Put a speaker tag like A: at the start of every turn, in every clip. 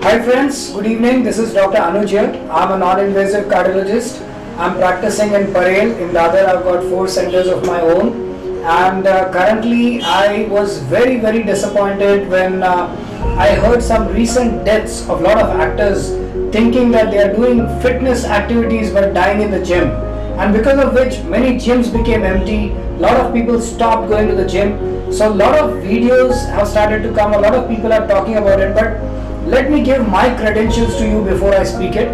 A: Hi friends, good evening. This is Dr. Anuj here. I'm a non-invasive cardiologist. I'm practicing in Parel. In Dadar, I've got 4 centers of my own. And currently, I was very disappointed when I heard some recent deaths of a lot of actors thinking that they are doing fitness activities but dying in the gym. And because of which many gyms became empty, a lot of people stopped going to the gym. So a lot of videos have started to come, a lot of people are talking about it, but let me give my credentials to you before I speak it.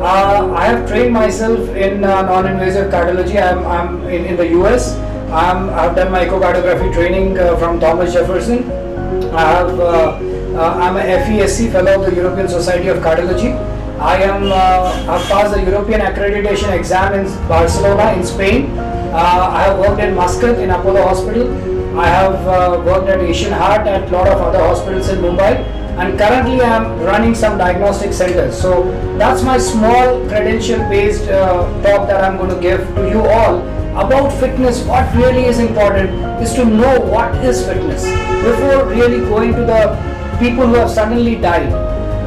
A: I have trained myself in non-invasive cardiology. I'm in the US. I've done my echocardiography training from Thomas Jefferson. I'm a FESC fellow of the European Society of Cardiology. I've passed the European accreditation exam in Barcelona in Spain. I have worked in Muscat in Apollo Hospital. I have worked at Asian Heart at a lot of other hospitals in Mumbai, and currently I am running some diagnostic centers. So that's my small credential based talk that I'm going to give to you all about fitness. What really is important is to know what is fitness before really going to the people who have suddenly died.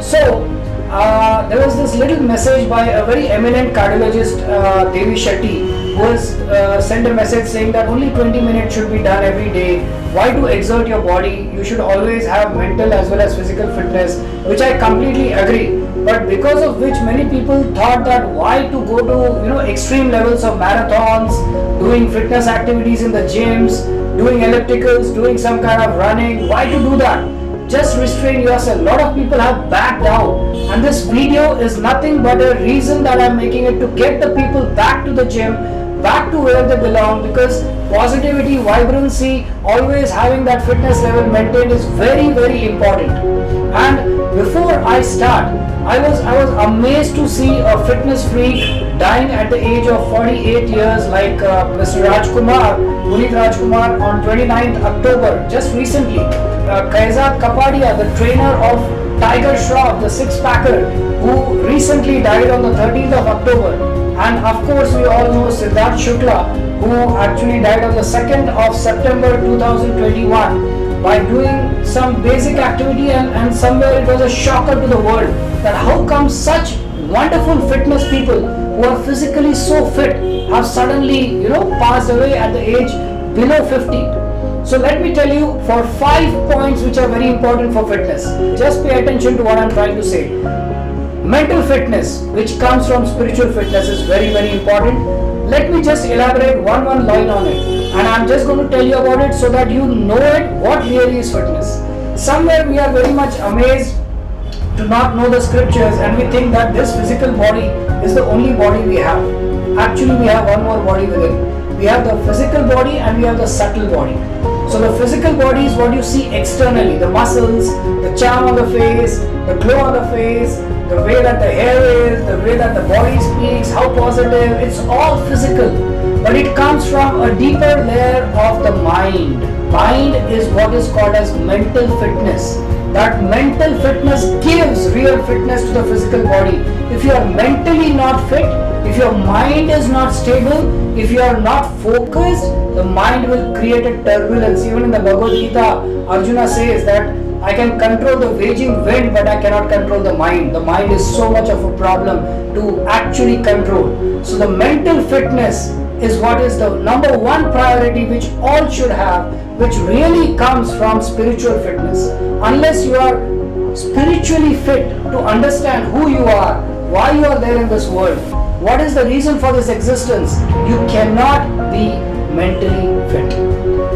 A: So there was this little message by a very eminent cardiologist, Devi Shetty, who has sent a message saying that only 20 minutes should be done every day. Why to exert your body? You should always have mental as well as physical fitness, which I completely agree. But because of which many people thought that why to go to extreme levels of marathons, doing fitness activities in the gyms, doing ellipticals, doing some kind of running. Why to do that? Just restrain yourself. A lot of people have backed down, and this video is nothing but a reason that I'm making it to get the people back to the gym, back to where they belong, because positivity, vibrancy, always having that fitness level maintained is very important. And before I start, I was amazed to see a fitness freak dying at the age of 48 years like Mr. Rajkumar, Puneet Rajkumar, on 29th October, just recently. Kaizad Kapadia, the trainer of Tiger Shroff, the six-packer, who recently died on the 13th of October. And of course, we all know Siddharth Shukla, who actually died on the 2nd of September 2021 by doing some basic activity, and somewhere it was a shocker to the world that how come such wonderful fitness people who are physically so fit have suddenly passed away at the age below 50. So let me tell you for 5 points which are very important for fitness. Just pay attention to what I'm trying to say. Mental fitness, which comes from spiritual fitness, is very important. Let me just elaborate one line on it, and I'm just going to tell you about it so that you know it, what really is fitness. Somewhere we are very much amazed to not know the scriptures, and we think that this physical body is the only body we have. Actually, we have one more body within. We have the physical body and we have the subtle body. So the physical body is what you see externally, the muscles, the charm on the face, the glow on the face, the way that the hair is, the way that the body speaks, how positive, it's all physical. But it comes from a deeper layer of the mind. Mind is what is called as mental fitness. That mental fitness gives real fitness to the physical body. If you are mentally not fit, if your mind is not stable, if you are not focused, the mind will create a turbulence. Even in the Bhagavad Gita, Arjuna says that I can control the raging wind, but I cannot control the mind. The mind is so much of a problem to actually control. So the mental fitness is what is the number one priority which all should have, which really comes from spiritual fitness. Unless you are spiritually fit to understand who you are, why you are there in this world, what is the reason for this existence, you cannot be mentally fit.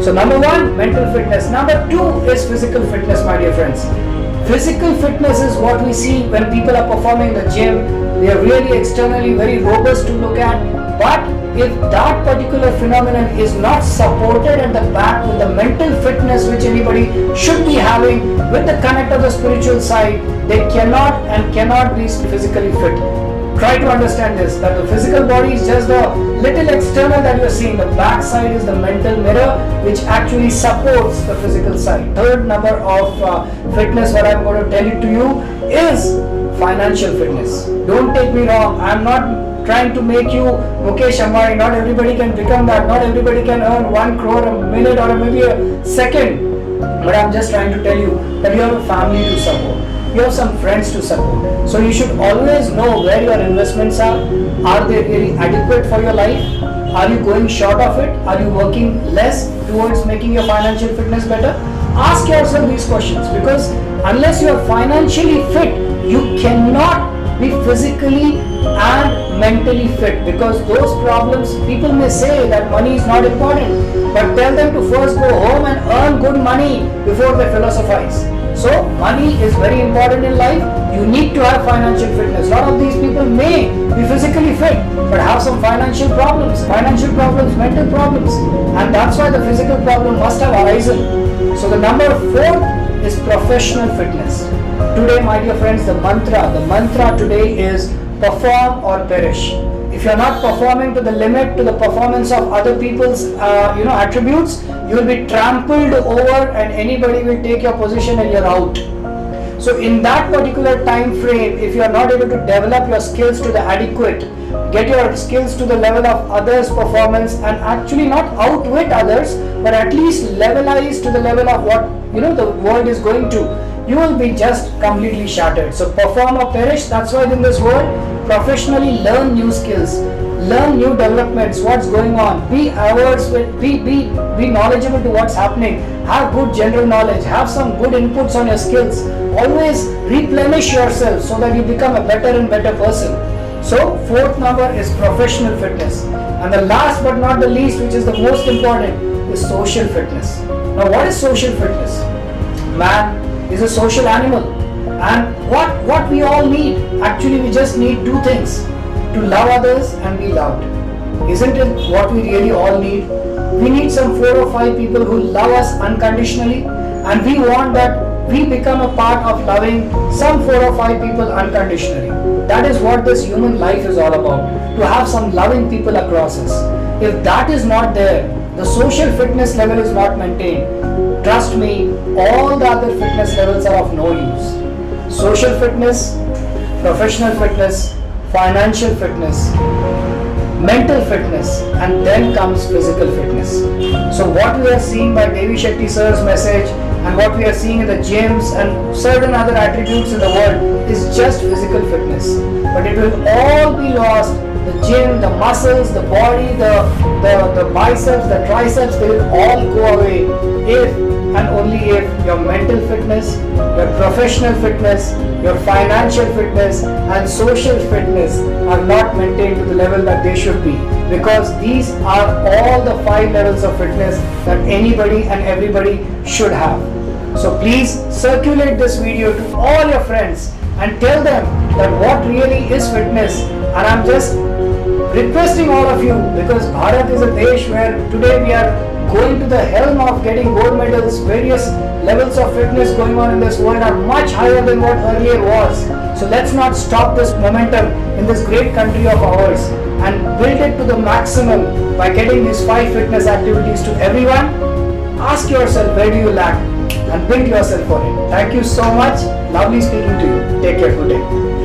A: So number one, mental fitness. Number two is physical fitness, my dear friends. Physical fitness is what we see when people are performing in the gym. They are really externally very robust to look at, but if that particular phenomenon is not supported at the back with the mental fitness which anybody should be having with the connect of the spiritual side, they cannot be physically fit. Try to understand this, that the physical body is just the little external that you are seeing. The back side is the mental mirror which actually supports the physical side. Third number of fitness, what I am going to tell it to you, is financial fitness. Don't take me wrong, I am not trying to make you Mukesh Ambani. Not everybody can become that. Not everybody can earn 1 crore a minute or maybe a second. But I'm just trying to tell you that you have a family to support. you have some friends to support. So you should always know where your investments are. Are they really adequate for your life? Are you going short of it? Are you working less towards making your financial fitness better? Ask yourself these questions, because unless you are financially fit, you cannot be physically and mentally fit, because those problems, people may say that money is not important, but tell them to first go home and earn good money before they philosophize. So money is very important in life. You need to have financial fitness. A lot of these people may be physically fit but have some financial problems, mental problems, and that's why the physical problem must have arisen. So the number 4 is professional fitness. Today, my dear friends, the mantra today is perform or perish. If you are not performing to the limit, to the performance of other people's attributes, you will be trampled over and anybody will take your position and you're out. So in that particular time frame, if you are not able to develop your skills to the adequate, get your skills to the level of others' performance, and actually not outwit others, but at least levelize to the level of what the world is going to, you will be just completely shattered. So perform or perish. That's why in this world, professionally learn new skills, learn new developments, what's going on, be averse with, be knowledgeable to what's happening, have good general knowledge, have some good inputs on your skills, always replenish yourself so that you become a better and better person. So 4th number is professional fitness. And the last but not the least, which is the most important, is social fitness. Now what is social fitness? Man is a social animal, and what we all need, actually we just need 2 things: to love others and be loved. Isn't it what we really all need? We need some 4 or 5 people who love us unconditionally, and we want that we become a part of loving some 4 or 5 people unconditionally. That is what this human life is all about, to have some loving people across us. If that is not there, the social fitness level is not maintained. Trust me, all the other fitness levels are of no use. Social fitness, professional fitness, financial fitness, mental fitness, and then comes physical fitness. So what we are seeing by Devi Shetty sir's message and what we are seeing in the gyms and certain other attributes in the world is just physical fitness. But it will all be lost. The gym, the muscles, the body, the biceps, the triceps, they will all go away if and only if your mental fitness, your professional fitness, your financial fitness and social fitness are not maintained to the level that they should be, because these are all the 5 levels of fitness that anybody and everybody should have. So please circulate this video to all your friends and tell them that what really is fitness. And I'm just requesting all of you, because Bharat is a desh where today we are going to the helm of getting gold medals. Various levels of fitness going on in this world are much higher than what earlier was. So let's not stop this momentum in this great country of ours and build it to the maximum by getting these 5 fitness activities to everyone. Ask yourself, where do you lack, and build yourself for it. Thank you so much. Lovely speaking to you. Take care. Good day.